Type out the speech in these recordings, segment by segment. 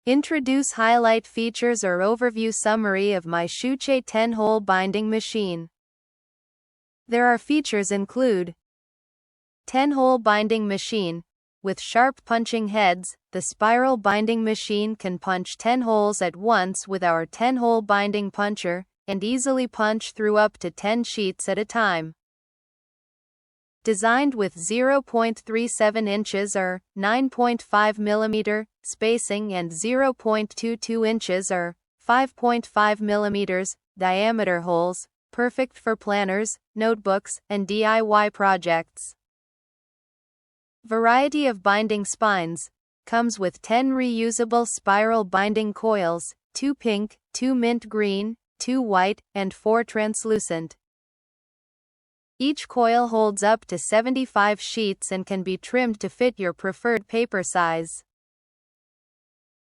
Introduce highlight features or overview summary of MySHUCE 10-hole binding machine. There are features include 10-hole binding machine. With sharp punching heads, the spiral binding machine can punch 10 holes at once with our 10-hole binding puncher, and easily punch through up to 10 sheets at a time. Designed with 0.37 inches or 9.5 mm spacing and 0.22 inches or 5.5 mm diameter holes, perfect for planners, notebooks, and DIY projects. Variety of binding spines. Comes with 10 reusable spiral binding coils, 2 pink, 2 mint green, 2 white, and 4 translucent. Each coil holds up to 75 sheets and can be trimmed to fit your preferred paper size.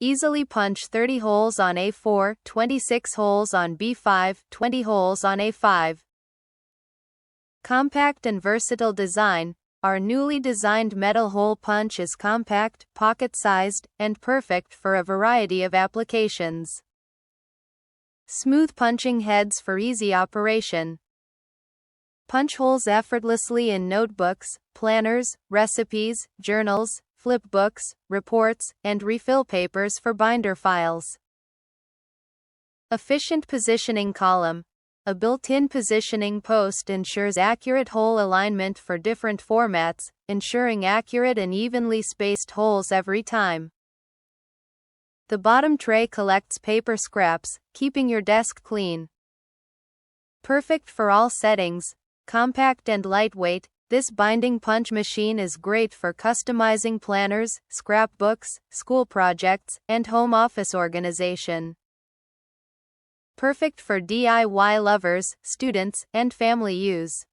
Easily punch 30 holes on A4, 26 holes on B5, 20 holes on A5. Compact and versatile design. Our newly designed metal hole punch is compact, pocket-sized, and perfect for a variety of applications. Smooth punching heads for easy operation. Punch holes effortlessly in notebooks, planners, recipes, journals, flipbooks, reports, and refill papers for binder files. Efficient positioning column. A built-in positioning post ensures accurate hole alignment for different formats, ensuring accurate and evenly spaced holes every time. The bottom tray collects paper scraps, keeping your desk clean. Perfect for all settings. Compact and lightweight, this binding punch machine is great for customizing planners, scrapbooks, school projects, and home office organization. Perfect for DIY lovers, students, and family use.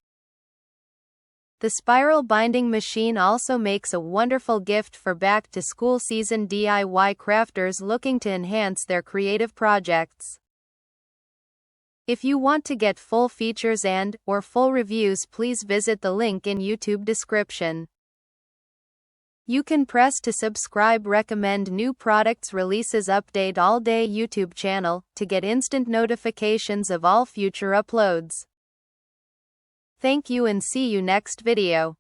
The spiral binding machine also makes a wonderful gift for back-to-school season DIY crafters looking to enhance their creative projects. If you want to get full features and/or full reviews, please visit the link in YouTube description. You can press to subscribe. Recommend new products releases. Update all day YouTube channel to get instant notifications of all future uploads. Thank you and see you next video.